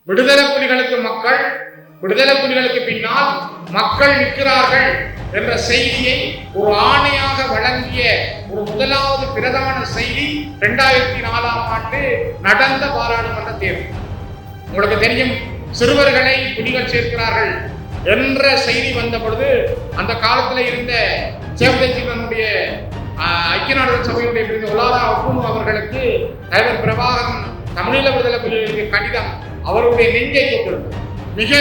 விடுதலை புலிகளுக்கு மக்கள், விடுதலை புலிகளுக்கு பின்னால் மக்கள் நிற்கிறார்கள் என்ற செய்தியை ஒரு ஆணையாக வழங்கிய ஒரு முதலாவது பிரதான செய்தி 2004ஆம் ஆண்டு நடந்த பாராளுமன்ற தேர்தல். உங்களுக்கு தெரியும், சிறுவர்களை புலிகள் சேர்க்கிறார்கள் என்ற செய்தி வந்த பொழுது அந்த காலத்தில் இருந்த சேவதேசிகனுடைய ஐக்கிய நாடுகள் சபையுடைய ஒலாரா ஒப்புனு அவர்களுக்கு தலைவர் பிரபாகரன் தமிழீழ விடுதலை புலிகளுக்கு கடிதம் அவருடைய நெஞ்சை தொட்டிருந்தது. மிக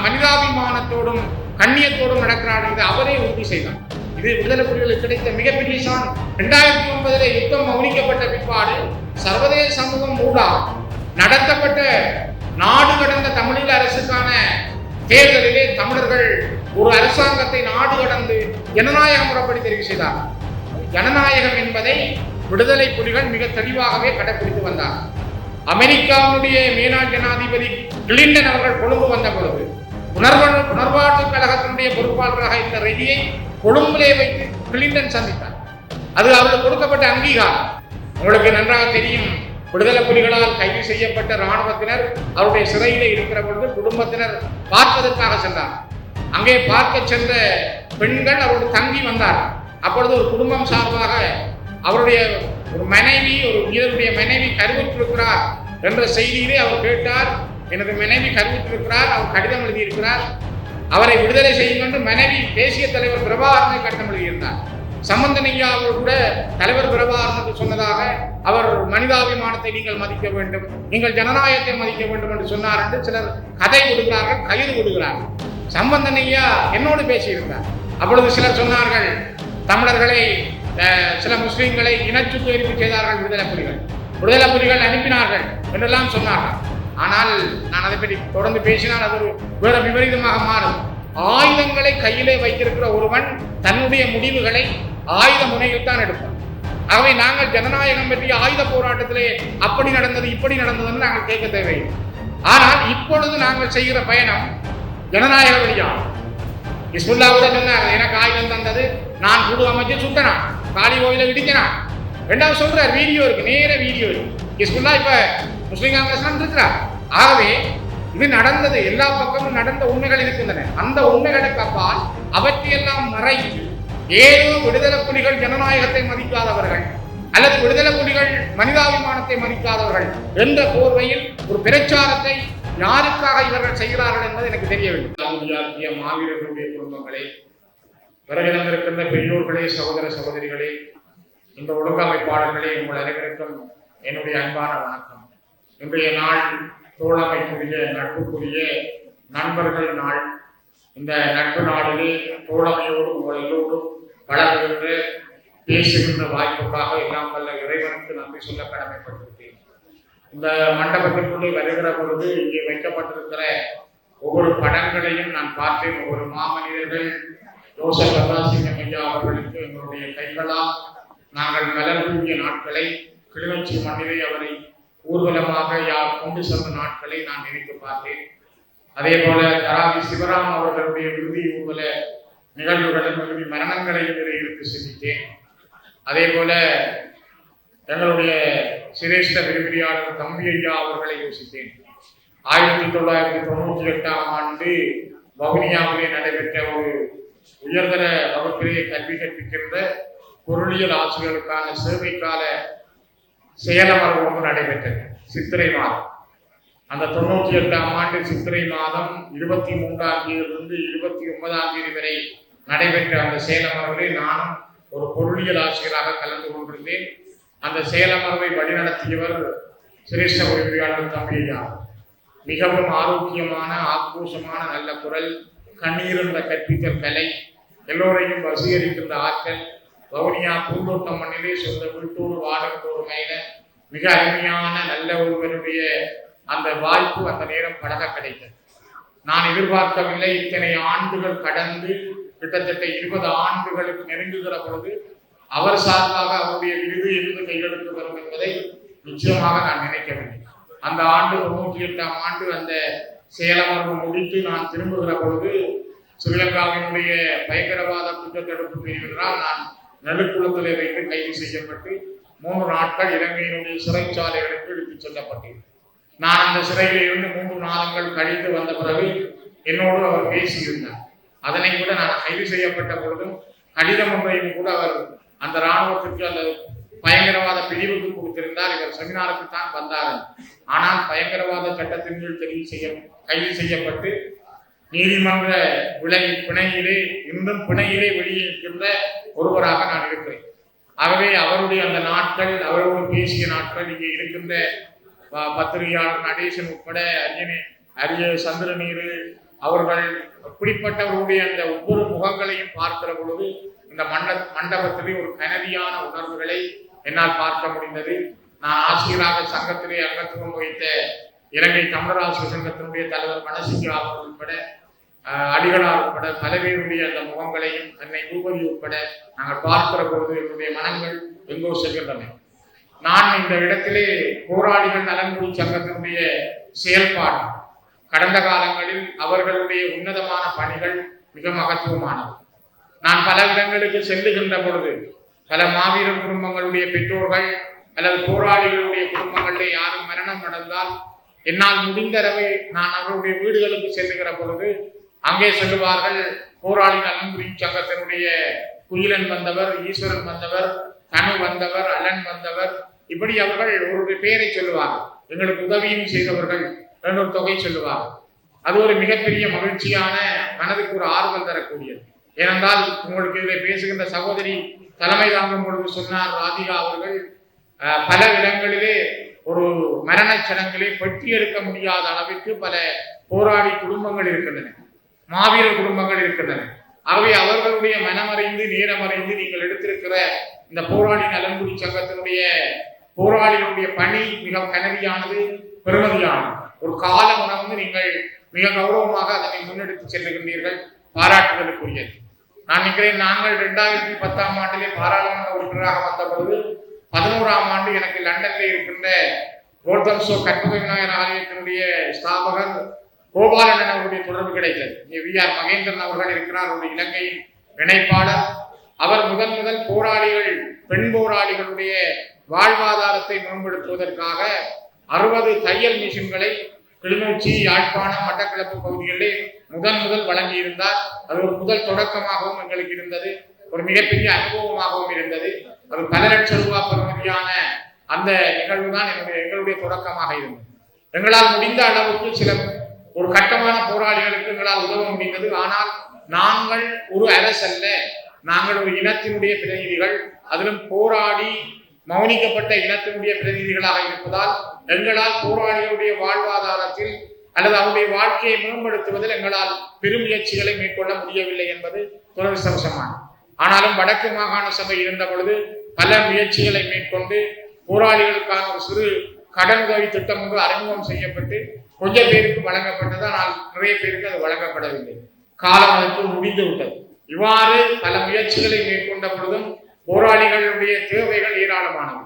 மனிதாபிமானத்தோடும் கண்ணியத்தோடும் நடக்கிறார் என்று அவரே உறுதி செய்தார். இது விடுதலை புலிகளுக்கு கிடைத்த மிகப்பெரிய சான். 2009 யுத்தம் மௌனிக்கப்பட்ட பிற்பாடு சர்வதேச சமூகம் ஊடாக நடத்தப்பட்ட நாடு கடந்த தமிழீழ அரசுக்கான தேர்தலிலே தமிழர்கள் ஒரு அரசாங்கத்தை நாடு கடந்து ஜனநாயக முறைப்படி தெரிவு செய்தார். ஜனநாயகம் என்பதை விடுதலை புலிகள் மிக தெளிவாகவே கடைபிடித்து வந்தார். அமெரிக்காவுடைய மேனாள் ஜனாதிபதி கிளின்டன் அவர்கள் கொழும்பு வந்த பொழுது உணர்வாட்டு கழகத்தினுடைய பொறுப்பாளராக இந்த ரெடியை கொழும்பிலே வைத்து கிளின்டன் சந்தித்தார். அது அவருக்கு கொடுக்கப்பட்ட அங்கீகாரம். உங்களுக்கு நன்றாக தெரியும், விடுதலை புலிகளால் கைது செய்யப்பட்ட இராணுவத்தினர் அவருடைய சிறையிலே இருக்கிற பொழுது குடும்பத்தினர் பார்ப்பதற்காக சென்றார். அங்கே பார்க்க சென்ற பெண்கள் அவருடைய தங்கி வந்தார். அப்பொழுது ஒரு குடும்பம் சார்பாக அவருடைய ஒரு மனைவி, ஒரு வீரருடைய மனைவி கருவுற்றிருக்கிறார் என்ற செய்தியிலே அவர் கேட்டார். எனது மனைவி கருவுற்றிருக்கிறார், அவர் கடிதம் எழுதியிருக்கிறார், அவரை விடுதலை செய்யும் என்று மனைவி தேசிய தலைவர் பிரபாகரனை கடிதம் எழுதியிருந்தார். சம்பந்தன் ஐயா அவர் கூட தலைவர் பிரபாகரனுக்கு சொன்னதாக அவர் மனிதாபிமானத்தை நீங்கள் மதிக்க வேண்டும், நீங்கள் ஜனநாயகத்தை மதிக்க வேண்டும் என்று சொன்னார் என்று சிலர் கதை கொடுக்கிறார்கள், கயிறு கொடுக்கிறார்கள். சம்பந்தன் ஐயா என்னோடு பேசியிருந்தார். அப்பொழுது சிலர் சொன்னார்கள், தமிழர்களை சில முஸ்லிம்களை இனச்சுத்திகரிப்பு செய்தார்கள் விடுதலை புலிகள் அனுப்பினார்கள் என்றெல்லாம் சொன்னார்கள். ஆனால் நான் அதை பற்றி தொடர்ந்து பேசினால் அது வேற விபரீதமாக மாறும். ஆயுதங்களை கையிலே வைத்திருக்கிற ஒருவன் தன்னுடைய முடிவுகளை ஆயுத முனையில் தான் எடுப்பான். ஆகவே நாங்கள் ஜனநாயகம் பற்றிய ஆயுத போராட்டத்திலே அப்படி நடந்தது இப்படி நடந்ததுன்னு நாங்கள் கேட்க தேவையில்லை. ஆனால் இப்பொழுது நாங்கள் செய்கிற பயணம் ஜனநாயக வழியாகும். இஸ்முல்லா கூட சொன்னார், எனக்கு ஆயுதம் தந்தது நான் குழு அமைச்சு சுட்டனான், காளி கோயில இடிக்கிறான். ரெண்டாவது சொல்றார், வீடியோ இருக்கு, நேர வீடியோ இருக்கு. இஸ்முல்லா இப்ப முஸ்லிம் காங்கிரஸ் இருக்கிறார். ஆகவே இது நடந்தது, எல்லா பக்கமும் நடந்த உண்மைகள் இருக்கின்றன. அந்த உண்மைகளுக்கு அப்பால் அவற்றையெல்லாம் மறைத்து ஏதோ விடுதலை புலிகள் ஜனநாயகத்தை மதிக்காதவர்கள் அல்லது விடுதலை புலிகள் மனிதாபிமானத்தை மதிக்காதவர்கள் என்ற போர்வையில் ஒரு பிரச்சாரத்தை யாருக்காக இவர்கள் செய்கிறார்கள் என்பது எனக்கு தெரியவில்லை. மாவீரர்களுடைய குடும்பங்களே, பிறகிடந்திருக்கின்ற பெரியோர்களே, சகோதர சகோதரிகளே, இந்த ஒழுங்கமைப்பாளர்களே, உங்கள் அனைவருக்கும் என்னுடைய அன்பான வணக்கம். இன்றைய நாள் தோழமைக்குரிய, நட்புக்குரிய நண்பர்கள் நாள். இந்த நட்பு நாளிலே தோழமையோடு உங்கள் எல்லோரும் பழகுகின்ற, பேசுகின்ற வாய்ப்புக்காக எல்லாம் வல்ல இறைவனுக்கு நன்றி சொல்ல கடமைப்பட்டிருக்கிறேன். இந்த மண்டபத்திற்குள்ளே வருகிற பொழுது இங்கே வைக்கப்பட்டிருக்கிற ஒவ்வொரு படங்களையும் நான் பார்த்தேன். ஒவ்வொரு மாமனிதர்கள் ஜோசப் அல்லாசிங்கம் ஐயா அவர்களுக்கு எங்களுடைய கைகளால் நாங்கள் மலர் தூங்கிய நாட்களை, கிளிநொச்சி மண்ணிலே அவரை ஊர்வலமாக கொண்டு சென்ற நாட்களை நான் நினைத்து பார்த்தேன். அதே போல தராவி சிவராம் அவர்களுடைய இறுதி ஊர்வல நிகழ்வுகளின் இறுதி மரணங்களை இருக்கு சிந்தித்தேன். அதே போல எங்களுடைய சிரேஷ்ட விரிவிரியாளர் தம்பி ஐயா அவர்களை யோசித்தேன். 1998ஆம் ஆண்டு வவுனியாவிலே நடைபெற்ற ஒரு உயர்தர வகுப்பிலே கல்வி கற்பிக்கின்ற பொருளியல் ஆசிரியர்களுக்கான சேவைக்கால செயலமர்வு ஒன்று நடைபெற்றது சித்திரை மாதம். அந்த 98ஆம் ஆண்டு சித்திரை மாதம் 23ஆம் தேதியிலிருந்து 29ஆம் தேதி வரை நடைபெற்ற அந்த செயலமர்விலே நானும் ஒரு பொருளியல் ஆசிரியராக கலந்து கொண்டிருந்தேன். அந்த செயலமர்வை வழிநடத்தியவர் சிரேஷ்ட உதவியாளர் தம்பி ஐயா. மிகவும் ஆரோக்கியமான, ஆக்ரோஷமான நல்ல குரல், கண்ணீர் கற்பித்தல் கலை, எல்லோரையும் வசீகரிக்கின்ற ஆற்றல், வவுனியா பூந்தோட்டம் மண்ணிலே சொந்த வீட்டோடு வாழும் மேல மிக அருமையான நல்ல ஒருவருடைய அந்த வாய்ப்பு அந்த நேரம் பழக கிடைத்தது. நான் எதிர்பார்க்கவில்லை. இத்தனை ஆண்டுகள் கடந்து கிட்டத்தட்ட 20 ஆண்டுகளுக்கு நெருங்குகிற பொழுது அவர் சார்பாக அவருடைய விருது இருந்து கையெழுத்து வரும் என்பதை நிச்சயமாக நான் நினைக்கவில்லை. அந்த ஆண்டு 98ஆம் ஆண்டு அந்த செயலமர்வு முடித்து நான் திரும்புகிற பொழுது ஸ்ரீலங்காவினுடைய பயங்கரவாத குற்றத்தடுப்பு பிரிவினால் நான் நடுக்குளத்திலே வைத்து கைது செய்யப்பட்டு 3 நாட்கள் இலங்கையினுடைய சிறைச்சாலைகளுக்கு எடுத்துச் செல்லப்பட்டேன். நான் அந்த சிறையில் இருந்து 3 மாதங்கள் கழித்து வந்த பிறகு என்னோடு அவர் பேசியிருந்தார். அதனை கூட நான் கைது செய்யப்பட்ட பொழுதும் கடிதம் ஒன்றையும் கூட அவர் அந்த இராணுவத்திற்கு அந்த பயங்கரவாத பிரிவுக்கு கொடுத்திருந்தார். இவர் செமினாருக்கு தான் வந்தார். ஆனால் பயங்கரவாத சட்டத்தின் கீழ் கைது செய்யப்பட்டு நீதிமன்ற பிணையிலே இன்றும் பிணையிலே வெளியிருக்கின்ற ஒருவராக நான் இருக்கிறேன். ஆகவே அவருடைய அந்த நாட்கள், அவரோடு பேசிய நாட்கள், இங்கே இருக்கின்ற பத்திரிகையாளர் நடேசன் உட்பட அரிய சந்திரநீர் அவர்கள் இப்படிப்பட்டவருடைய அந்த ஒவ்வொரு முகங்களையும் பார்க்கிற பொழுது இந்த மண்டபத்திலே ஒரு கனதியான உணர்வுகளை என்னால் பார்க்க முடிந்தது. நான் ஆசிரியராக சங்கத்திலே அங்கத்துவம் வகித்த இலங்கை தமிழராசிரியர் சங்கத்தினுடைய தலைவர் மனசிங்கா அவர்கள் உட்பட அடிகளார் உட்பட பலவேருடைய அந்த முகங்களையும் அன்னை பூபதி உட்பட நாங்கள் பார்க்கிற பொழுது என்னுடைய மனங்கள் எங்கோ செல்கின்றன. நான் இந்த இடத்திலே போராளிகள் நலன்புரி சங்கத்தினுடைய செயல்பாடு கடந்த காலங்களில் அவர்களுடைய உன்னதமான பணிகள் மிக மகத்துவமானது. நான் பல இடங்களுக்கு செல்லுகின்ற பொழுது பல மாவீரர் குடும்பங்களுடைய பெற்றோர்கள் அல்லது போராளிகளுடைய குடும்பங்களிலே யாரும் மரணம் நடந்தால் என்னால் முடிந்தளவு நான் அவருடைய வீடுகளுக்கு செல்லுகிற பொழுது அங்கே சொல்லுவார்கள், போராளி நலன்புரி சங்கத்தினுடைய குயிலன் வந்தவர், ஈஸ்வரன் வந்தவர், தனு வந்தவர், அலன் வந்தவர், இப்படி அவர்கள் ஒரு பெயரை சொல்லுவார்கள். எங்களுக்கு உதவியும் செய்தவர்கள் ஒரு தொகை சொல்லுவார்கள். அது ஒரு மிகப்பெரிய மகிழ்ச்சியான, மனதுக்கு ஒரு ஆறுதல் தரக்கூடியது. ஏனென்றால் உங்களுக்கு இதில் பேசுகின்ற சகோதரி தலைமை தாங்கும் பொழுது சொன்னார் ராதிகா அவர்கள், பல இடங்களிலே ஒரு மரணச் சடங்கிலே பெட்டி எடுக்க முடியாத அளவிற்கு பல போராடி குடும்பங்கள் இருக்கின்றன, மாவீரர் குடும்பங்கள் இருக்கின்றன. ஆகவே அவர்களுடைய மனமறைந்து நேரமறைந்து நீங்கள் எடுத்திருக்கிற இந்த போராளி நலன்புரி சங்கத்தினுடைய போராளிகளுடைய பணி மிக கனதியானது, பெருமதியானது. ஒரு கால உணர்ந்து நீங்கள் மிக கௌரவமாக அதனை முன்னெடுத்து செல்லுகின்றீர்கள், பாராட்டுதலுக்குரியது. நான் நினைக்கிறேன், நாங்கள் 2010ஆம் ஆண்டிலே பாராளுமன்ற உறுப்பினராக வந்த பொழுது 11ஆம் ஆண்டு எனக்கு லண்டனில் இருக்கின்ற கோர்தம்சோ கற்பக விநாயகர் ஆலயத்தினுடைய ஸ்தாபகர் கோபாலன் அவருடைய தொடர்பு கிடைத்தது. வி.ஆர். மகேந்திரன் அவர்கள் இருக்கிறார், ஒரு இலங்கையின் இணைப்பாளர். அவர் முதல் போராளிகள், பெண் போராளிகளுடைய வாழ்வாதாரத்தை மேம்படுத்துவதற்காக 60 தையல் மிஷின்களை கிளிநொச்சி, யாழ்ப்பாணம், மட்டக்களப்பு பகுதிகளிலே முதல் வழங்கியிருந்தார். அது ஒரு முதல் தொடக்கமாகவும் எங்களுக்கு இருந்தது, ஒரு மிகப்பெரிய அனுபவமாகவும் இருந்தது. அது பல லட்சம் ரூபாய் பெறுமதியான அந்த நிகழ்வு தான் எங்களுடைய தொடக்கமாக இருந்தது. எங்களால் முடிந்த அளவுக்கு சில ஒரு கட்டமான போராளிகளுக்கு எங்களால் உதவ முடிந்தது. ஆனால் நாங்கள் ஒரு அரசல்ல, நாங்கள் ஒரு இனத்தினுடைய பிரதிநிதிகள், அதிலும் போராடி மௌனிக்கப்பட்ட இனத்தினுடைய பிரதிநிதிகளாக இருப்பதால் எங்களால் போராளிகளுடைய வாழ்வாதாரத்தில் அல்லது அவருடைய வாழ்க்கையை மேம்படுத்துவதில் எங்களால் பெருமுயற்சிகளை மேற்கொள்ள முடியவில்லை என்பது துரதிர்ஷ்டவசமானது. ஆனாலும் வடக்கு மாகாண சபை இருந்த பொழுது பல முயற்சிகளை மேற்கொண்டு போராளிகளுக்கான ஒரு சிறு கடனுதவி திட்டம் ஒன்று அறிமுகம் செய்யப்பட்டு கொஞ்சம் பேருக்கு வழங்கப்பட்டது. ஆனால் நிறைய பேருக்கு அது வழங்கப்படவில்லை, காலம் அதற்கு முடிந்து விட்டது. இவ்வாறு பல முயற்சிகளை மேற்கொண்ட பொழுதும் போராளிகளுடைய தேவைகள் ஏராளமானது.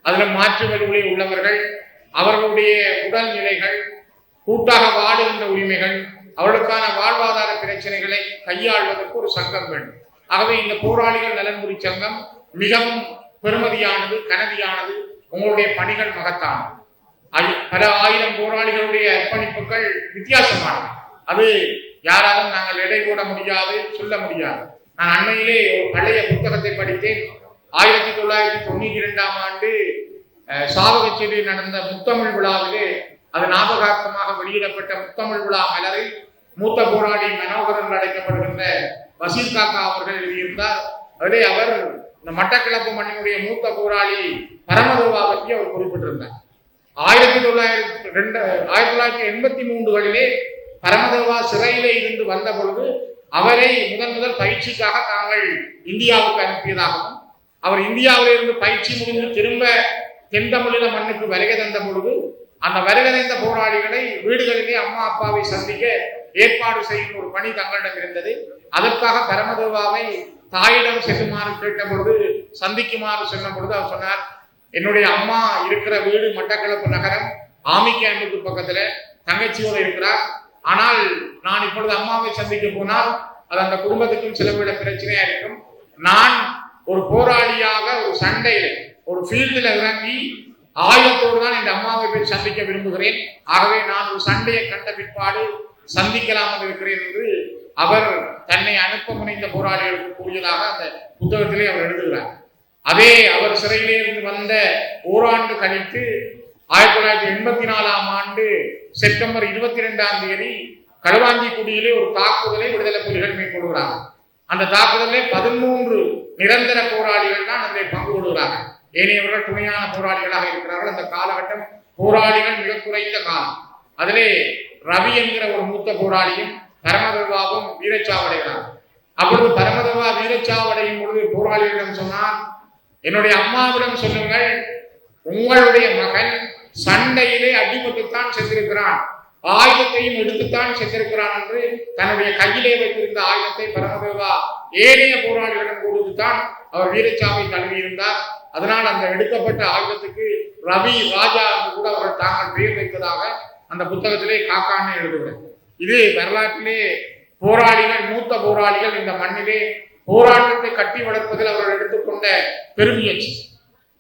அதில் மாற்று வழிகளில் உள்ளவர்கள், அவர்களுடைய உடல்நிலைகள், கூட்டாக வாழுகின்ற உரிமைகள், அவர்களுக்கான வாழ்வாதார பிரச்சனைகளை கையாள்வதற்கு ஒரு சங்கம் வேண்டும். ஆகவே இந்த போராளிகள் நலன்புரி சங்கம் மிகவும் பெருமதியானது, கனதியானது. உங்களுடைய பணிகள் மகத்தானது. பல ஆயிரம் போராளிகளுடைய அர்ப்பணிப்புகள் வித்தியாசமானது. அது யாராலும் நாங்கள் எடை போட முடியாது, சொல்ல முடியாது. நான் அண்மையிலே ஒரு பழைய புத்தகத்தை படித்தேன். 1992ஆம் ஆண்டு சாவகச்சேரியில் நடந்த முத்தமிழ் விழாவிலே அது ஞாபகார்த்தமாக வெளியிடப்பட்ட முத்தமிழ் விழா மலரில் மூத்த போராளி மனோகரன் அழைக்கப்படுகின்ற வசீல் காக்கா அவர்கள் எழுதியிருந்தார். அதிலே அவர் இந்த மட்டக்களப்பு மண்ணினுடைய மூத்த போராளி பரமதேவா பற்றி அவர் குறிப்பிட்டிருந்தார். 1983களிலே பரமதேவா சிறையிலே இருந்து வந்த பொழுது அவரை முதல் பயிற்சிக்காக தாங்கள் இந்தியாவுக்கு அனுப்பியதாகவும், அவர் இந்தியாவிலிருந்து பயிற்சி முடிந்து திரும்ப தென்தமிழக மண்ணுக்கு வருகை தந்த பொழுது அந்த வருகை தந்த போராளிகளை வீடுகளிலே அம்மா அப்பாவை சந்திக்க ஏற்பாடு செய்யும் ஒரு பணி தங்களிடம் இருந்தது. அதற்காக பரமதேவாவை தாயிடம் செல்லுமாறு கேட்ட பொழுது, சந்திக்குமாறு சொன்ன பொழுது அவர் சொன்னார், என்னுடைய அம்மா இருக்கிற வீடு மட்டக்களப்பு நகரம் ஆமி கேம்புக்கு பக்கத்துல, தங்கச்சியோடு இருக்கிறார். ஆனால் நான் இப்பொழுது அம்மாவை சந்திக்க போனால் அது அந்த குடும்பத்துக்கும் சில விட பிரச்சனையா இருக்கும். நான் ஒரு போராளியாக ஒரு சண்டையில ஒரு ஃபீல்டில் இறங்கி ஆயுதத்தோடு தான் இந்த அம்மாவை போய் சந்திக்க விரும்புகிறேன். ஆகவே நான் ஒரு சண்டையை கண்ட பிற்பாடு சந்திக்கலாம் என்று இருக்கிறேன் என்று அவர் தன்னை அனுப்ப முனைந்த போராளிகளுக்கு கூறியதாக அந்த புத்தகத்திலே அவர் எழுதுகிறார். அதே அவர் சிறையிலே இருந்து வந்த ஓராண்டு கழித்து 1984ஆம் ஆண்டு செப்டம்பர் 22ஆம் தேதி களுவாஞ்சிக்குடியிலே ஒரு தாக்குதலை விடுதலை புலிகள் மேற்கொள்கிறார்கள். அந்த தாக்குதலிலே 13 நிரந்தர போராளிகள் தான் அதில் பங்கு கொள்கிறார்கள். ஏனையவர்கள் துணையான போராளிகளாக இருக்கிறார்கள். அந்த காலகட்டம் போராளிகள் மிக குறைந்த காலம். அதிலே ரவி என்கிற ஒரு மூத்த போராளியும் பரமதேவாவும் வீரச்சாவடைகிறார். அப்பொழுது பரமதேவா வீரச்சாவடையும் பொழுது போராளிகளிடம் சொன்னார், என்னுடைய அம்மாவிடம் சொல்லுங்கள், உங்களுடைய மகன் சண்டையிலே அடிபட்டுத்தான் சென்றிருக்கிறான், ஆயுதத்தையும் எடுத்துத்தான் சென்றிருக்கிறான் என்று தன்னுடைய கையிலே வைத்திருந்த ஆயுதத்தை பரமதேவா ஏனைய போராளிகளிடம் கொடுத்துத்தான் அவர் வீரச்சாவை தழுவியிருந்தார். அதனால் அந்த எடுக்கப்பட்ட ஆயுதத்துக்கு ரவி ராஜா என்று கூட அவர்கள் தாங்கள் பெயர் வைத்ததாக அந்த புத்தகத்திலே காக்கான்னு எழுதுகிறார். இது வரலாற்றிலே போராளிகள், மூத்த போராளிகள் இந்த மண்ணிலே போராட்டத்தை கட்டி வளர்ப்பதில் அவர்கள் எடுத்துக்கொண்ட பெருமுயற்சி.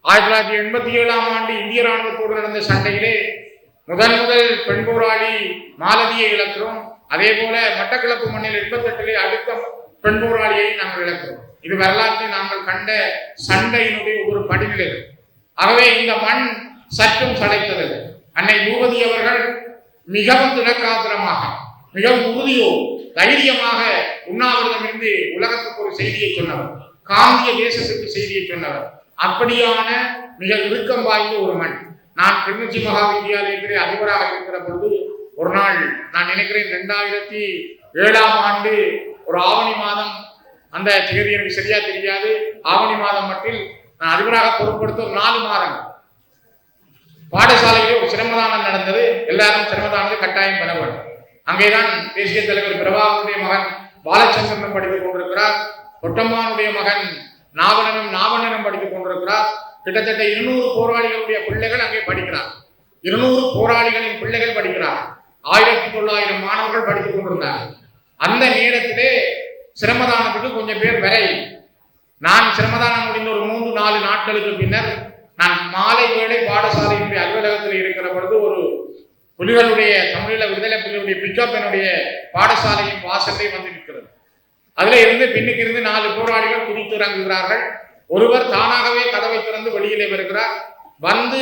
1987ஆம் ஆண்டு இந்திய ராணுவத்தோடு நடந்த சண்டையிலே முதல் பெண் போராளி மாலதியை இழக்கிறோம். அதே போல மட்டக்களப்பு மண்ணில் 88 அடுத்த பெண் போராளியை நாங்கள் இழக்கிறோம். இது வரலாற்றில் நாங்கள் கண்ட சண்டையினுடைய ஒரு படிநிலை. ஆகவே இந்த மண் சற்றும் சளைத்தது. அன்னை பூபதி அவர்கள் மிகவும் திடக்காத்திரமாக, மிகவும் உறுதியோ தைரியமாக உண்ணாவிரதம் இருந்து உலகத்துக்கு ஒரு செய்தியை சொன்னவர், காந்திய தேசத்துக்கு செய்தியை சொன்னவர். அப்படியான மிக இறுக்கம் வாய்ந்த ஒரு மண். நான் கிளிநொச்சி மகா வித்தியாலயத்திலே அதிபராக இருக்கிற பொழுது ஒரு நாள் நான் நினைக்கிறேன் 2007ஆம் ஆண்டு ஒரு ஆவணி மாதம், அந்த தேதி எனக்கு சரியா தெரியாது, ஆவணி மாதம் மட்டில் நான் அதிபராக பொறுப்படுத்த ஒரு 4 மாதங்கள் பாடசாலையிலே ஒரு சிரமதானம் நடந்தது. எல்லாரும் சிரமதானத்தை கட்டாயம் பெற வேண்டும். அங்கேதான் தேசிய தலைவர் பிரபாகருடைய மகன் பாலச்சந்திரனும் படித்துக் கொண்டிருக்கிறார். பொட்டம்மானுடைய மகன் நாவணனும் படித்துக் கொண்டிருக்கிறார். கிட்டத்தட்ட 200 போராளிகளுடைய பிள்ளைகள் அங்கே படிக்கிறார். 200 போராளிகளின் பிள்ளைகள் படிக்கிறார். 1900 மாணவர்கள் படித்துக் கொண்டிருந்தார்கள். அந்த நேரத்திலே சிரமதானத்துக்கு கொஞ்சம் பேர் வரை. நான் சிரமதானம் முடிந்த ஒரு 3-4 நாட்களுக்கு பின்னர் நான் மாலை வேளை பாடசாலையினுடைய அலுவலகத்தில் இருக்கிற பொழுது ஒரு புலிகளுடைய தமிழீழ விடுதலை புலிகளுடைய பிக்கப் என்னுடைய பாடசாலையின் வாசலை வந்து நிற்கிறது. அதுல இருந்து பின்னுக்கு இருந்து 4 போராளிகள் குதித்து இறங்குகிறார்கள். ஒருவர் தானாகவே கதவை திறந்து வெளியிலே வருகிறார். வந்து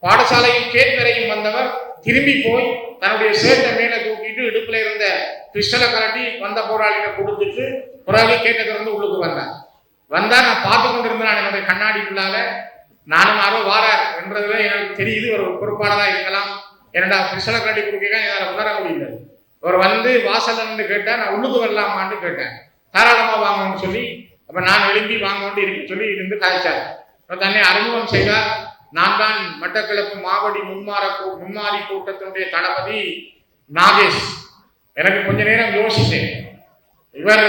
பாடசாலையின் கேட் வரையும் வந்தவர் திரும்பி போய் தன்னுடைய சேட்டை மேல தூக்கிட்டு இடுப்புல இருந்த பிஸ்டலை கலட்டி வந்த போராளிகளை கொடுத்துட்டு பிறகு கேட்டை திறந்து உள்ளுக்கு வந்தார். நான் பார்த்து கொண்டிருந்தேன் என்னுடைய கண்ணாடிக்குள்ளால. நானும் யாரோ வாரார் என்றதுல எனக்கு தெரியுது ஒரு பொறுப்பாளராக இருக்கலாம். என்னடா பிஸ்டலை கலட்டி கொடுக்க என்னால் உணர முடியல. அவர் வந்து வாசல்ல நின்று கேட்டார், நான் உள்ளுக்கு வரலாமான்னு கேட்டேன். தாராளமா வாங்கன்னு சொல்லி அப்ப நான் எழும்பி வாங்க கொண்டு இருக்க சொல்லி இருந்து கதைச்சார். தன்னை அறிமுகம் செய்தார். நான் தான் மட்டக்களப்பு மாவடி முன்மாறி கூட்டத்தினுடைய தளபதி நாகேஷ். எனக்கு கொஞ்ச நேரம் யோசித்தேன். இவர்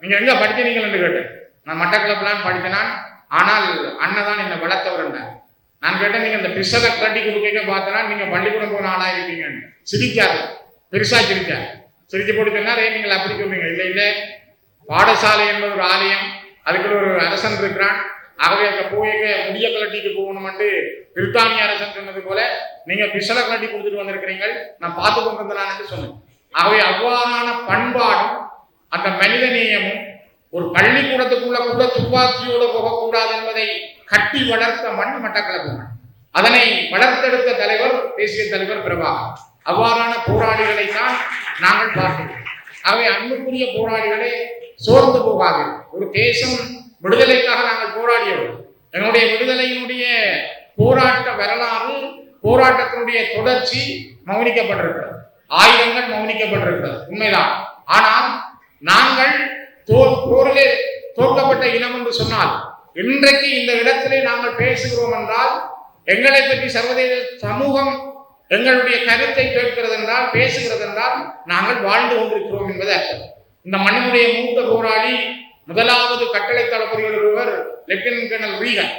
நீங்க எங்க படித்தீர்கள் என்று கேட்டேன். நான் மட்டக்களப்புலாம் படித்தேனான், ஆனால் அண்ணன் தான் என்னை வளர்த்தவர் என்றார். நான் கேட்டேன், நீங்க இந்த பிசலை கட்டி கொடுக்க பார்த்தனா நீங்க பள்ளிக்கூடம் போன ஆளா இருப்பீங்க. சிரிச்சாரு, பெருசா சிரிச்சார். சிரிச்சு போட்டு சொன்னார், நீங்கள் அப்படி சொல்றீங்க. இல்லை பாடசாலை என்பது ஒரு ஆலயம், அதுக்குள்ள ஒரு அரசன் இருக்கிறான். ஆகவே அங்க போய் முடிய கலட்டிட்டு போகணும்னு பிரித்தானிய அரசன் சொன்னது போல நீங்க பிசலை கலட்டி கொடுத்துட்டு வந்திருக்கிறீங்க, நான் பார்த்து கொண்டிருந்தேன் சொன்னேன். ஆகவே அவ்வாறான பண்பாடும் அந்த மனித நேயமும் ஒரு பள்ளிக்கூடத்துக்குள்ள கூட துப்பாக்கியோடு போகக்கூடாது என்பதை கட்டி வளர்த்த மண் மட்டக்களப்பு மண். அதனை வளர்த்தெடுத்த தலைவர் தேசிய தலைவர் பிரபாகர். அவ்வாறான போராளிகளை தான் நாங்கள் பார்க்கிறோம். ஆகவே அன்புக்குரிய போராளிகளே, சோர்ந்து போகாது. ஒரு தேசம் விடுதலைக்காக நாங்கள் போராடியவர். எங்களுடைய விடுதலையினுடைய போராட்ட வரலாறு, போராட்டத்தினுடைய தொடர்ச்சி மௌனிக்கப்பட்டிருக்கிறது. ஆயுதங்கள் மௌனிக்கப்பட்டிருக்கிறது, உண்மைதான். ஆனால் நாங்கள் போரிலே தோற்கப்பட்ட இனம் என்று சொன்னால் இன்றைக்கு இந்த இடத்திலே நாங்கள் பேசுகிறோம் என்றால் எங்களை பற்றி சர்வதேச சமூகம் எங்களுடைய கருத்தை கேட்கிறது என்றால், பேசுகிறது என்றால் நாங்கள் வாழ்ந்து கொண்டிருக்கிறோம் என்பது அர்த்தம். இந்த மண்ணினுடைய மூத்த போராளி, முதலாவது கட்டளை தளபதிகள் ஒருவர் லெப்டினன்ட் கர்னல் ரீகன்,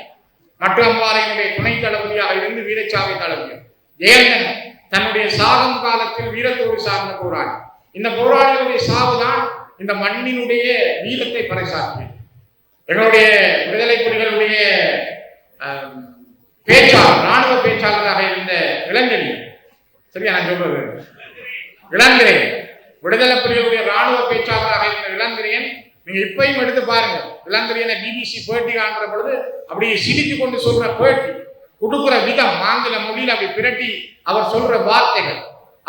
மற்றம்பாறையினுடைய துணை தளபதியாக இருந்து வீரச்சாவை தளபதி ஜெயந்தன் தன்னுடைய சாகும் காலத்தில் வீரத்தோடு சார்ந்த போராளி. இந்த போராளிகளுடைய சாவுதான் இந்த மண்ணினுடைய வீரத்தை பறைசாற்றியது. எங்களுடைய விடுதலை புலிகளுடைய பேச்சாளர், ராணுவ பேச்சாளராக இருந்த இளங்கரின், சரியா நான் சொல்றது, இளங்கரையன், விடுதலை புலிகளுடைய ராணுவ பேச்சாளராக இருந்த இளங்கரையன், நீங்க இப்பயும் எடுத்து பாருங்க. இளங்கரையனை பிபிசி பேட்டி காண்கிற பொழுது அப்படியே சிரித்து கொண்டு சொல்ற பேட்டி, கொடுக்குற விதம், ஆங்கில மொழியில் அப்படி பிரட்டி அவர் சொல்ற வார்த்தைகள்,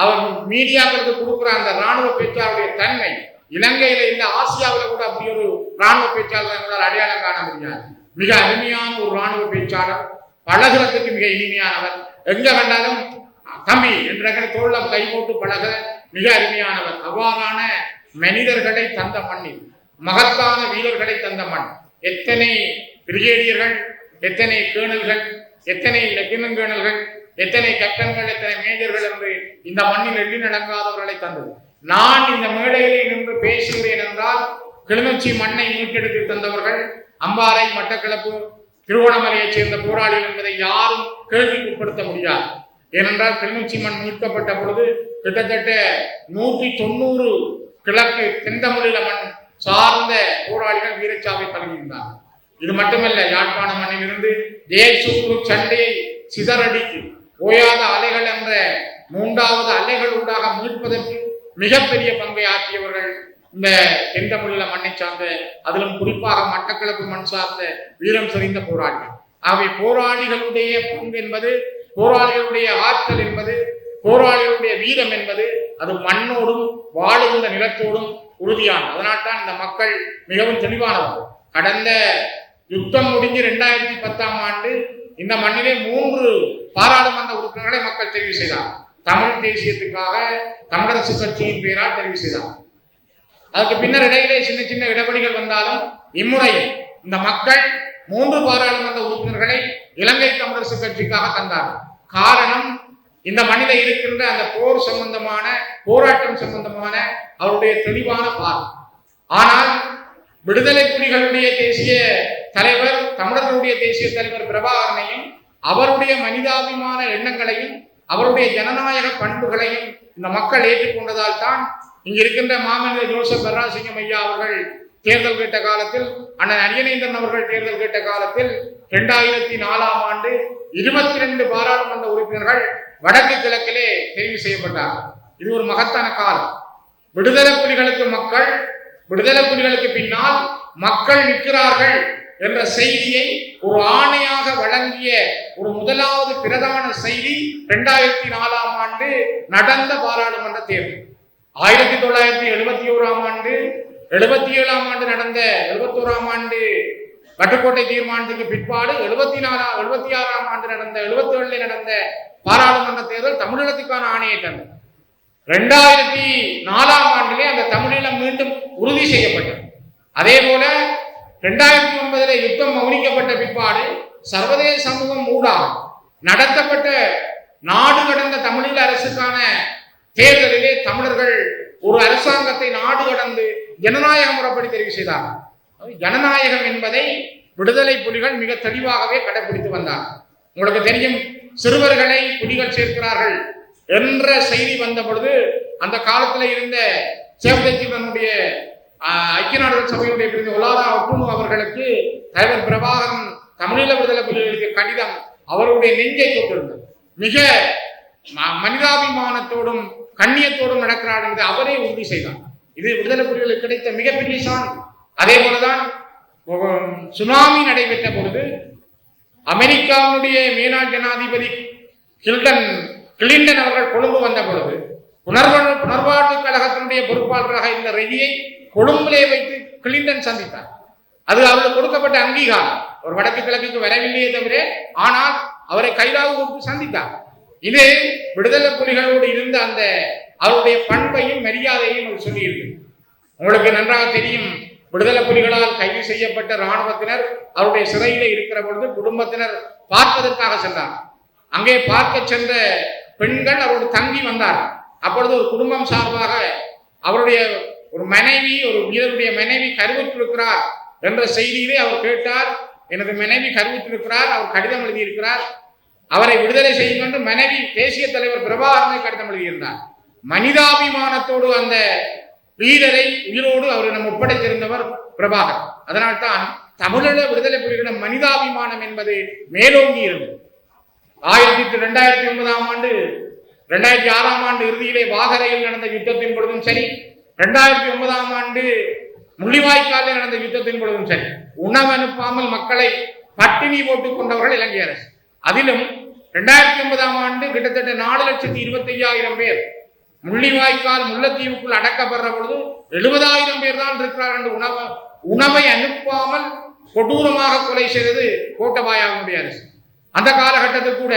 அவர் மீடியாக்களுக்கு கொடுக்குற அந்த ராணுவ பேச்சாளருடைய தன்மை, இலங்கையில இல்ல ஆசியாவில் கூட அப்படி ஒரு ராணுவ பேச்சாளர் எங்களால் அடையாளம் காண முடியாது. மிக அருமையான ஒரு ராணுவ பேச்சாளர், பழகுறதுக்கு மிக இனிமையானவர், எங்க கண்டாலும் தம்பி என்ற தோல்ல கை போட்டு பழக மிக அருமையானவர். அவ்வாறான மனிதர்களை தந்த மண்ணில் மகத்தான வீரர்களை தந்த மண். எத்தனை பிரிகேடியர்கள், எத்தனை கேர்னல்கள், எத்தனை லெப்டினன்ட் கேர்னல்கள், எத்தனை கேப்டன்கள், எத்தனை மேஜர்கள் என்று இந்த மண்ணில் எள்ளி நடங்காதவர்களை தந்தது. நான் இந்த மேடையிலே நின்று பேசுகிறேன் என்றால் கிளிநொச்சி மண்ணை மீட்டெடுத்து தந்தவர்கள் அம்பாறை, மட்டக்களப்பு, திருவண்ணாமலையைச் சேர்ந்த போராளிகள் என்பதை யாரும் கேள்விக்கு உட்படுத்த முடியாது. ஏனென்றால் கிளிநொச்சி மண் மீட்கப்பட்ட பொழுது கிட்டத்தட்ட 190 கிழக்கு தென்தமிழீழ மண் சார்ந்த போராளிகள் வீரச்சாவை பழகியிருந்தார்கள். இது மட்டுமல்ல, யாழ்ப்பாண மண்ணிலிருந்து தேசூரு சண்டையை சிதறடித்து ஓயாத அலைகள் என்ற 3வது அலைகள் ஊடாக மீட்பதற்கு மிகப்பெரிய பங்கை ஆற்றியவர்கள் இந்த தென்தமிழீழ மண்ணை சார்ந்த, அதிலும் குறிப்பாக மட்டக்களப்பு மண் சார்ந்த வீரம் செறிந்த போராளிகள். ஆகவே போராளிகளுடைய பங்கு என்பது, போராளிகளுடைய ஆற்றல் என்பது, போராளிகளுடைய வீரம் என்பது அது மண்ணோடும் வாழுகின்ற நிலத்தோடும் உறுதியான. அதனால்தான் இந்த மக்கள் மிகவும் தெளிவானவர்கள். கடந்த யுத்தம் முடிஞ்சு 2010ஆம் ஆண்டு இந்த மண்ணிலே 3 பாராளுமன்ற உறுப்பினர்களை மக்கள் தெரிவு செய்தார். தமிழ் தேசியத்துக்காக தமிழரசு கட்சியின் பெயரால் தெரிவு செய்தார். அதுக்கு பின்னர் இடையிலே சின்ன சின்ன இடைவெளிகள் வந்தாலும் இம்முறை இந்த மக்கள் 3 பாராளுமன்ற உறுப்பினர்களை இலங்கை தமிழரசு கட்சிக்காக தந்தார்கள். காரணம், இந்த மண்ணில இருக்கின்ற அந்த போர் சம்பந்தமான, போராட்டம் சம்பந்தமான அவருடைய தெளிவான பார்வை. ஆனால் விடுதலை புலிகளுடைய தேசிய தலைவர், தமிழர்களுடைய தேசிய தலைவர் பிரபாகரனையும் அவருடைய மனிதாபிமான எண்ணங்களையும் அவருடைய ஜனநாயக பண்புகளையும் இந்த மக்கள் ஏற்றுக்கொண்டதால் தான் இங்க இருக்கின்ற மாமனிதர் ஜோசப் பெர்ராசிங்கம் ஐயா அவர்கள் தேர்தல் கேட்ட காலத்தில், அண்ணன் அரியநேந்திரன் அவர்கள் தேர்தல் கேட்ட காலத்தில் 2004ஆம் ஆண்டு 22 பாராளுமன்ற உறுப்பினர்கள் வடக்கு கிழக்கிலே தெரிவு செய்யப்பட்டார்கள். இது ஒரு மகத்தான காலம். விடுதலை புலிகளுக்கு மக்கள், விடுதலை புலிகளுக்கு பின்னால் மக்கள் நிற்கிறார்கள் என்ற செய்தியை ஒரு ஆணையாக வழங்கிய ஒரு முதலாவது பிரதான செய்தி 2004ஆம் ஆண்டு நடந்த பாராளுமன்ற தேர்தல். 1971ஆம் ஆண்டு, 77ஆம் ஆண்டு நடந்த, 71ஆம் ஆண்டு வட்டுக்கோட்டை தீர்மானத்துக்கு பிற்பாடு 76ஆம் ஆண்டு நடந்த, 77 நடந்த பாராளுமன்ற தேர்தல் தமிழீழத்துக்கான ஆணையை தந்தது. 2004ஆம் ஆண்டிலே அந்த தமிழீழம் மீண்டும் உறுதி செய்யப்பட்டது. அதே போல 2009 யுத்தம் மௌனிக்கப்பட்ட பிற்பாடு சர்வதேச சமூகம் ஊடாக நடத்தப்பட்ட நாடு கடந்த தமிழீழ அரசுக்கான தேர்தலிலே தமிழர்கள் ஒரு அரசாங்கத்தை நாடு கடந்து ஜனநாயக முறைப்படி தெரிவு செய்தார்கள். ஜனநாயகம் என்பதை விடுதலை புலிகள் மிக தெளிவாகவே கடைபிடித்து வந்தார்கள். உங்களுக்கு தெரியும், சிறுவர்களை புலிகள் சேர்க்கிறார்கள் என்ற செய்தி வந்த பொழுது அந்த காலத்தில் இருந்த சேவதேசிவனுடைய ஐக்கிய நாடுகள் சபையுடைய பிரதிநிதி ஒலாரா ஒட்டுணு அவர்களுக்கு தலைவர் பிரபாகரன் தமிழீழ விடுதலை புலிகளுக்கு கடிதம் அவருடைய நெஞ்சை தொட்டிருந்தது. மிக மனிதாபிமானத்தோடும் கண்ணியத்தோடும் நடக்கிறார் என்று அவரே உறுதி செய்தார். இது விடுதலை புலிகளுக்கு கிடைத்த மிகப்பெரிய சான்று. அதே போலதான் சுனாமி நடைபெற்ற பொழுது அமெரிக்காவுடைய மேனாள் ஜனாதிபதி கிளின்டன் அவர்கள் கொழும்பு வந்த பொழுது புனர்வாழ்வு கழகத்தினுடைய பொறுப்பாளராக இருந்த ரெடியை கொழும்பிலே வைத்து கிளின்டன் சந்தித்தார். அது அவருக்கு கொடுக்கப்பட்ட அங்கீகாரம். ஒரு வடக்கு கிழக்குக்கு வரவில்லையே தவிர, ஆனால் அவரை கைலாக கொடுத்து சந்தித்தார். இது விடுதலை புலிகளோடு இருந்த அந்த அவருடைய பண்பையும் மரியாதையும் அவர் சொல்லியிருக்கு. உங்களுக்கு நன்றாக தெரியும், விடுதலை புலிகளால் கைது செய்யப்பட்ட இராணுவத்தினர் அவருடைய சிறையில இருக்கிற பொழுது குடும்பத்தினர் பார்ப்பதற்காக சென்றார். அங்கே பார்க்க சென்ற பெண்கள் அவரோடு தங்கி வந்தார். அப்பொழுது ஒரு குடும்பம் சார்பாக அவருடைய ஒரு மனைவி, ஒரு வீரருடைய மனைவி கருவுற்றிருக்கிறார் என்ற செய்தியிலே அவர் கேட்டார். எனது மனைவி கருவுற்றிருக்கிறார், அவர் கடிதம் எழுதியிருக்கிறார், அவரை விடுதலை செய்ய வேண்டும். மனைவி தேசிய தலைவர் பிரபாகரனை கடிதம் எழுதியிருந்தார். மனிதாபிமானத்தோடு அந்த வீரரை உயிரோடு அவர் நம்ம ஒப்படைத்திருந்தவர் பிரபாகர். அதனால்தான் தமிழீழ விடுதலை புலிகளிடம் மனிதாபிமானம் என்பது மேலோங்கி இருந்தது. 2009ஆம் ஆண்டு 2006ஆம் ஆண்டு இறுதியிலே வாகரையில் நடந்த யுத்தத்தின் பொழுதும் சரி, 2009ஆம் ஆண்டு முள்ளிவாய்க்காலில் நடந்த யுத்தத்தின் பொழுதும் சரி, உணவு அனுப்பாமல் மக்களை பட்டினி போட்டுக் கொண்டவர்கள் இலங்கை அரசு. அதிலும் 2009ஆம் ஆண்டு கிட்டத்தட்ட 4,25,000 பேர் முள்ளிவாய்க்கால் முல்லைத்தீவுக்குள் அடக்கப்படுற பொழுது 70,000 பேர் தான் இருக்கிறார் என்று உணவை அனுப்பாமல் கொடூரமாக கொலை செய்தது கோட்டபாயாவுடைய அரசு. அந்த காலகட்டத்தில் கூட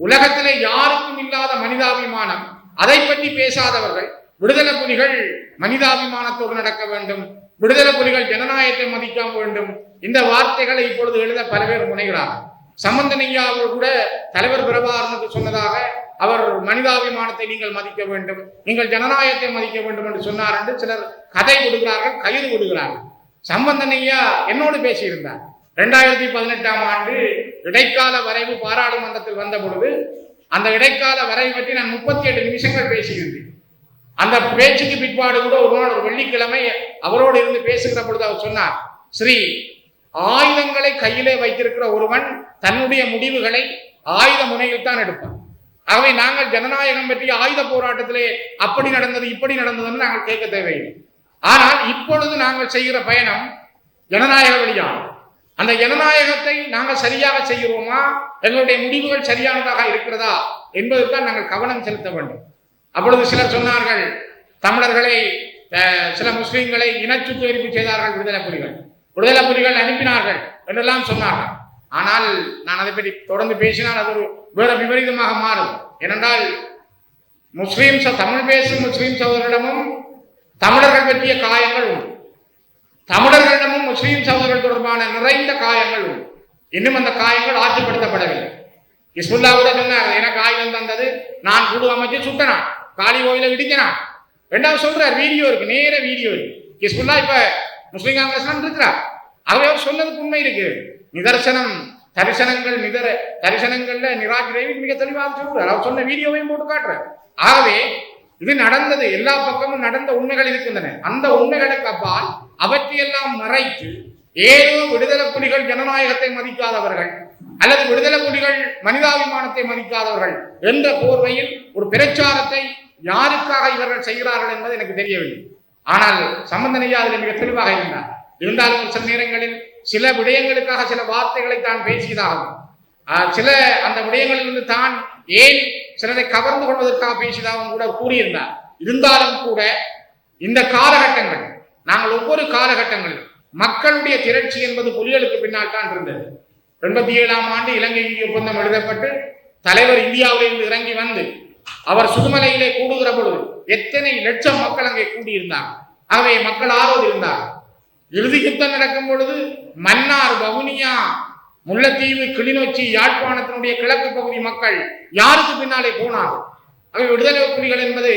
உலகத்திலே யாருக்கும் இல்லாத மனிதாபிமானம், அதை பற்றி பேசாதவர்கள் விடுதலை புலிகள் மனிதாபிமானத்தோடு நடக்க வேண்டும், விடுதலை புலிகள் ஜனநாயகத்தை மதிக்க வேண்டும், இந்த வார்த்தைகளை இப்பொழுது எழுத பல பேர் முனைகிறார்கள். சம்பந்தனையா அவர் கூட தலைவர் பிரபாகரனுக்கு சொன்னதாக அவர் மனிதாபிமானத்தை நீங்கள் மதிக்க வேண்டும், நீங்கள் ஜனநாயகத்தை மதிக்க வேண்டும் என்று சொன்னார் என்று சிலர் கதை விடுகிறார்கள், கயிறு விடுகிறார்கள். சம்பந்தனையா என்னோடு பேசியிருந்தார். 2018ஆம் ஆண்டு இடைக்கால வரைவு பாராளுமன்றத்தில் வந்த பொழுது அந்த இடைக்கால வரைவு பற்றி நான் 38 நிமிஷங்கள் பேசியிருந்தேன். அந்த பேச்சுக்கு பிற்பாடு கூட ஒரு நாள் ஒரு வெள்ளிக்கிழமை அவரோடு இருந்து பேசுகிற பொழுது அவர் சொன்னார், ஸ்ரீ, ஆயுதங்களை கையிலே வைத்திருக்கிற ஒருவன் தன்னுடைய முடிவுகளை ஆயுத முனையில் தான் எடுப்பான். ஆகவே நாங்கள் ஜனநாயகம் பற்றி ஆயுத போராட்டத்திலே அப்படி நடந்தது இப்படி நடந்ததுன்னு நாங்கள் கேட்க தேவையில்லை. ஆனால் இப்பொழுது நாங்கள் செய்கிற பயணம் ஜனநாயக வழியாகும். அந்த ஜனநாயகத்தை நாங்கள் சரியாக செய்கிறோமா, எங்களுடைய முடிவுகள் சரியானதாக இருக்கிறதா என்பதுதான் நாங்கள் கவனம் செலுத்த வேண்டும். அப்பொழுது சிலர் சொன்னார்கள், தமிழர்களை சில முஸ்லிம்களை இனச்சுத்திகரிப்பு செய்தார்கள் விடுதலை புலிகள் அனுப்பினார்கள் என்றெல்லாம் சொன்னார்கள். ஆனால் நான் அதை பற்றி தொடர்ந்து பேசினால் அது ஒரு வேற விபரீதமாக மாறும். ஏனென்றால் தமிழ் பேசும் முஸ்லிம் சகோதரிடமும் தமிழர்கள் பற்றிய காயங்கள் உண்டு, தமிழர்களிடமும் முஸ்லீம் சகோதரர்கள் தொடர்பான நிறைந்த காயங்கள் உண்டு. இன்னும் அந்த காயங்கள் ஆட்சிப்படுத்தப்படவில்லை. ஹிஸ்புல்லா கூட சொன்னார், எனக்கு ஆயுதம் தந்தது நான் குழு அமைச்சு சுட்டனான், காளி கோயிலை இடிக்கிறான். ரெண்டாவது சொல்றார், வீடியோ இருக்கு, நேர வீடியோ இருக்கு. ஹிஸ்புல்லா இப்ப முஸ்லீம் காங்கிரஸ் இருக்கிறார். ஆகவே அவர் சொன்னதுக்கு உண்மை இருக்கு. தரிசனங்கள்ல நிராகரிவை மிக தெளிவாக சொல்றார். அவர் சொன்ன வீடியோவையும் போட்டு காட்டுறார். ஆகவே இது நடந்தது, எல்லா பக்கமும் நடந்த உண்மைகள் இருக்கின்றன. அந்த உண்மைகளுக்கு அப்பால் அவற்றையெல்லாம் மறைத்து ஏதோ விடுதலை புலிகள் ஜனநாயகத்தை மதிக்காதவர்கள் அல்லது விடுதலை புலிகள் மனிதாபிமானத்தை மதிக்காதவர்கள் என்ற போர்வையில் ஒரு பிரச்சாரத்தை யாருக்காக இவர்கள் செய்கிறார்கள் என்பது எனக்கு தெரியவில்லை. ஆனால் சம்பந்தனையா அதில் மிக தெளிவாக இருந்தாலும் சில நேரங்களில் சில விடயங்களுக்காக சில வார்த்தைகளை தான் பேசியதாகும், சில அந்த விடயங்களிலிருந்து தான் ஏன் சிலரை கவர்ந்து கொள்வதற்காக பேசியதாகவும் கூட கூறியிருந்தார். இருந்தாலும் கூட இந்த காலகட்டங்கள், நாங்கள் ஒவ்வொரு காலகட்டங்களிலும் மக்களுடைய திரட்சி என்பது புலிகளுக்கு பின்னால் தான் இருந்தது. 87ஆம் ஆண்டு இலங்கை ஒப்பந்தம் எழுதப்பட்டு தலைவர் இந்தியாவிலிருந்து இறங்கி வந்து அவர் சுதுமலையிலே கூடுகிற பொழுது எத்தனை லட்சம் மக்கள் அங்கே கூடியிருந்தார். ஆகவே மக்கள் ஆர்வம் இருந்தார். இறுதி யுத்தம் நடக்கும் பொழுது மன்னார், வவுனியா, முல்லைத்தீவு, கிளிநொச்சி, யாழ்ப்பாணத்தினுடைய கிழக்கு பகுதி மக்கள் யாருக்கு பின்னாலே போனார்கள். அவை விடுதலை புலிகள் என்பது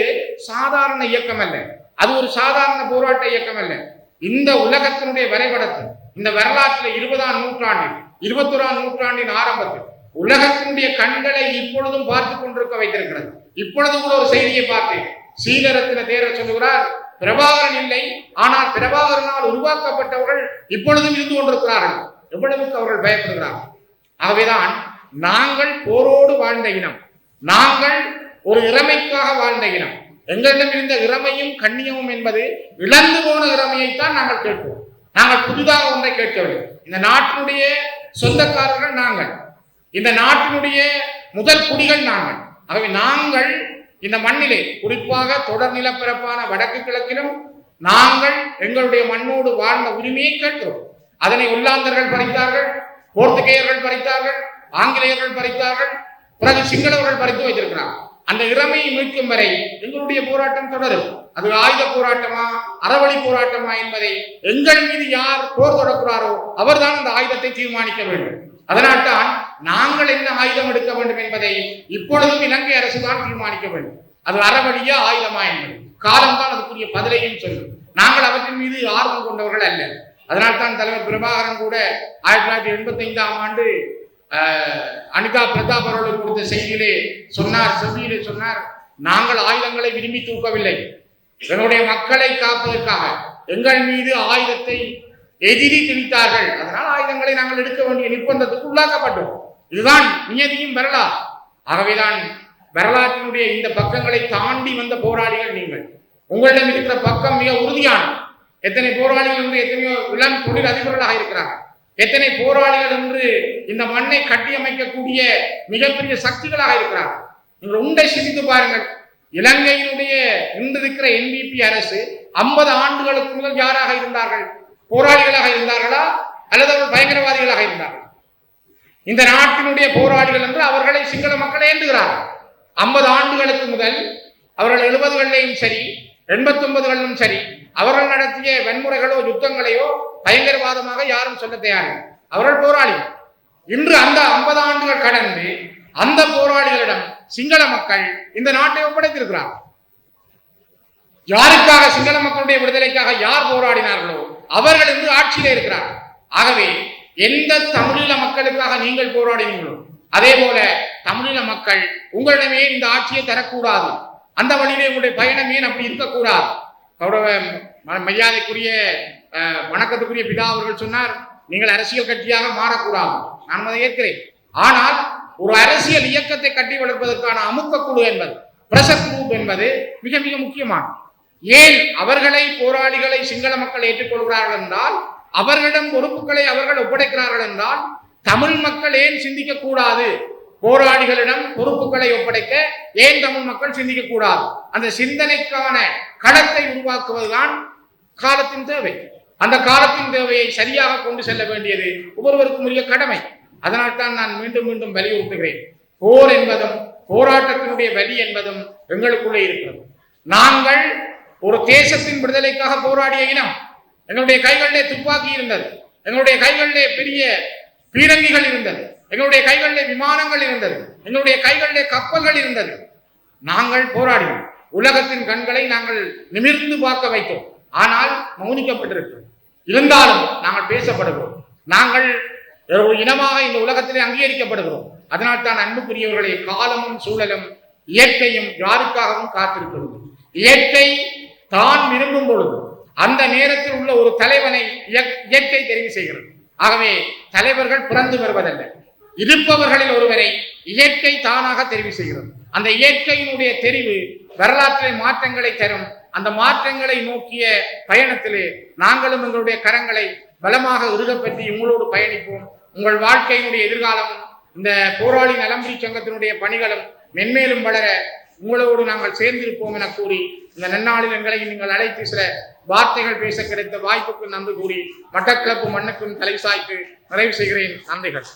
சாதாரண இயக்கம் அல்ல, அது ஒரு சாதாரண போராட்ட இயக்கம் அல்ல. இந்த உலகத்தினுடைய வரைபடத்தில், இந்த வரலாற்றில் 20ஆம் நூற்றாண்டில் 21ஆம் நூற்றாண்டின் ஆரம்பத்தில் உலகத்தினுடைய கண்களை இப்பொழுதும் பார்த்து கொண்டிருக்க வைத்திருக்கிறது. இப்பொழுது கூட ஒரு செய்தியை பார்த்தேன். சீலரத்தின தேரர் சொல்லுகிறார், பிரபாகரன் இல்லை, ஆனால் பிரபாகரனால் உருவாக்கப்பட்டவர்கள் இப்பொழுதும் இருந்து கொண்டிருக்கிறார்கள். எவ்வளவுக்கு அவர்கள் பயப்படுகிறார்கள். ஆகவேதான் நாங்கள் போரோடு வாழ்ந்த இனம், நாங்கள் ஒரு இறமைக்காக வாழ்ந்த இனம். எங்களிடம் இருந்த இறமையும் கண்ணியமும் என்பது இழந்து போன இறமையைத்தான் நாங்கள் கேட்போம். நாங்கள் புதிதாக ஒன்றை கேட்கவில்லை. இந்த நாட்டினுடைய சொந்தக்காரர்கள் நாங்கள், இந்த நாட்டினுடைய முதல் குடிகள் நாங்கள். ஆகவே நாங்கள் இந்த மண்ணிலே, குறிப்பாக தொடர் நிலப்பரப்பான வடக்கு கிழக்கிலும் நாங்கள் எங்களுடைய மண்ணோடு வாழ்ந்த உரிமையை கேட்கிறோம். அதனை ஒல்லாந்தர்கள் பறித்தார்கள், போர்த்துகேயர்கள் பறித்தார்கள், ஆங்கிலேயர்கள் பறித்தார்கள், பிறகு சிங்களவர்கள் பறித்து வைத்திருக்கிறார்கள். அந்த இறமையை மீட்கும் வரை எங்களுடைய போராட்டம் தொடரும். அது ஆயுத போராட்டமா அறவழி போராட்டமா என்பதை எங்கள் மீது யார் போர் தொடர்கிறாரோ அவர்தான் அந்த ஆயுதத்தை தீர்மானிக்க வேண்டும். அதனால்தான் நாங்கள் என்ன ஆயுதம் எடுக்க வேண்டும் என்பதை இப்பொழுதும் இலங்கை அரசு தான் தீர்மானிக்க வேண்டும். அது அறவழியா ஆயுதமா என்பது காலம்தான் அதுக்குரிய பதிலையும் சொல்லும். நாங்கள் அவற்றின் மீது ஆர்வம் கொண்டவர்கள் அல்ல. அதனால்தான் தலைவர் பிரபாகரன் கூட 1985ஆம் ஆண்டு அனிதா பிரதாப் அவர்களுக்கு கொடுத்த செய்தியிலே சொன்னார், நாங்கள் ஆயுதங்களை விரும்பி தூக்கவில்லை, எங்களுடைய மக்களை காப்பதற்காக எங்கள் மீது ஆயுதத்தை எதிரி திணித்தார்கள், அதனால் ஆயுதங்களை நாங்கள் எடுக்க வேண்டிய நிர்பந்தத்துக்கு உள்ளாக்கப்பட்டோம். இதுதான் நியதியும் வரலாறு. ஆகவேதான் வரலாற்றினுடைய இந்த பக்கங்களை தாண்டி வந்த போராளிகள் நீங்கள். உங்களிடம் இருக்கிற பக்கம் மிக உறுதியான. எத்தனை போராளிகள் என்று எத்தனையோ இளம் தொழில் அதிபர்களாக இருக்கிறார்கள். எத்தனை போராளிகள் என்று இந்த மண்ணை கட்டியமைக்கக்கூடிய மிகப்பெரிய சக்திகளாக இருக்கிறார்கள். நீங்கள் உண்டை சிந்தித்து பாருங்கள். இலங்கையினுடைய இன்று இருக்கிற NPP அரசு 50 ஆண்டுகளுக்கு முதல் யாராக இருந்தார்கள்? போராளிகளாக இருந்தார்களா அல்லது அவர்கள் பயங்கரவாதிகளாக இருந்தார்கள்? இந்த நாட்டினுடைய போராளிகள் என்று அவர்களை சிங்கள மக்களை ஏந்துகிறார்கள். 50 ஆண்டுகளுக்கு முதல் அவர்கள் 70களிலும் சரி 89களிலும் சரி அவர்கள் நடத்திய வன்முறைகளோ யுத்தங்களையோ பயங்கரவாதமாக யாரும் சொல்ல தயார். அவர்கள் போராளிகள். இன்று அந்த 50 ஆண்டுகள் கடந்து அந்த போராளிகளிடம் சிங்கள மக்கள் இந்த நாட்டை ஒப்படைத்திருக்கிறார். யாருக்காக? சிங்கள மக்களுடைய விடுதலைக்காக யார் போராடினார்களோ அவர்கள் இன்று ஆட்சியிலே இருக்கிறார்கள். ஆகவே எந்த தமிழீழ மக்களுக்காக நீங்கள் போராடினீங்களோ அதே போல தமிழீழ மக்கள் உங்களிடமே இந்த ஆட்சியை தரக்கூடாது. அந்த வழியிலே உங்களுடைய பயணம் ஏன் அப்படி இருக்கக்கூடாது? மரியாதைக்குரிய வணக்கத்துக்குரிய பிதா அவர்கள் சொன்னார், நீங்கள் அரசியல் கட்சியாக மாறக்கூடாது. நான் அதை ஏற்கிறேன். ஆனால் ஒரு அரசியல் இயக்கத்தை கட்டி வளர்ப்பதற்கான அமுக்க குழு என்பது, பிரஷர் குரூப் என்பது மிக மிக முக்கியமானது. ஏன் அவர்களை போராளிகளை சிங்கள மக்கள் ஏற்றுக்கொள்கிறார்கள் என்றால், அவர்களிடம் பொறுப்புகளை அவர்கள் ஒப்படைக்கிறார்கள் என்றால், தமிழ் மக்கள் ஏன் சிந்திக்க கூடாது? போராளிகளிடம் பொறுப்புகளை ஒப்படைக்க ஏன் தமிழ் மக்கள் சிந்திக்க கூடாது? அந்த சிந்தனைக்கான களத்தை உருவாக்குவதுதான் காலத்தின் தேவை. அந்த காலத்தின் தேவையை சரியாக கொண்டு செல்ல வேண்டியது ஒவ்வொருவருக்கும் உரிய கடமை. அதனால் தான் நான் மீண்டும் மீண்டும் வலியுறுத்துகிறேன். போர் என்பதும் போராட்டத்தினுடைய வலி என்பதும் எங்களுக்குள்ளே இருக்கிறது. நாங்கள் ஒரு தேசத்தின் விடுதலைக்காக போராடிய இனம். எங்களுடைய கைகளிலே துப்பாக்கி இருந்தது, எங்களுடைய கைகளிலே பெரிய பீரங்கிகள் இருந்தது, எங்களுடைய கைகளிலே விமானங்கள் இருந்தது, எங்களுடைய கைகளிலே கப்பல்கள் இருந்தது. நாங்கள் போராடினோம். உலகத்தின் கண்களை நாங்கள் நிமிர்ந்து பார்க்க வைத்தோம். ஆனால் மௌனிக்கப்பட்டிருக்கிறோம். இருந்தாலும் நாங்கள் பேசப்படுகிறோம். நாங்கள் ஒரு இனமாக இந்த உலகத்திலே அங்கீகரிக்கப்படுகிறோம். அதனால் தான் அன்புக்குரியவர்களை, காலமும் சூழலும் இயற்கையும் யாருக்காகவும் காத்திருக்கிறது. இயற்கை தான் விரும்பும் பொழுது அந்த நேரத்தில் உள்ள ஒரு தலைவனை இயற்கை தெரிவு செய்கிறது. ஆகவே தலைவர்கள் பிறந்து வருவதல்ல, இருப்பவர்களில் ஒருவரை இயற்கை தானாக தெரிவு செய்கிறது. அந்த இயற்கையினுடைய தெரிவு வரலாற்றை மாற்றங்களை தரும். அந்த மாற்றங்களை நோக்கிய பயணத்திலே நாங்களும் எங்களுடைய கரங்களை பலமாக இறுகப்பற்றி உங்களோடு பயணிப்போம். உங்கள் வாழ்க்கையினுடைய எதிர்காலமும் இந்த போராளி நலம்புரி சங்கத்தினுடைய பணிகளும் மென்மேலும் வளர உங்களோடு நாங்கள் சேர்ந்திருப்போம் என கூறி, இந்த நன்னாளில் எங்களை நீங்கள் அழைத்து சில வார்த்தைகள் பேச கிடைத்த வாய்ப்புக்கு நன்றி கூறி மட்டக்களப்பு மண்ணுக்கும் தலை சாய்த்து நிறைவு செய்கிறேன். நன்றிகள்.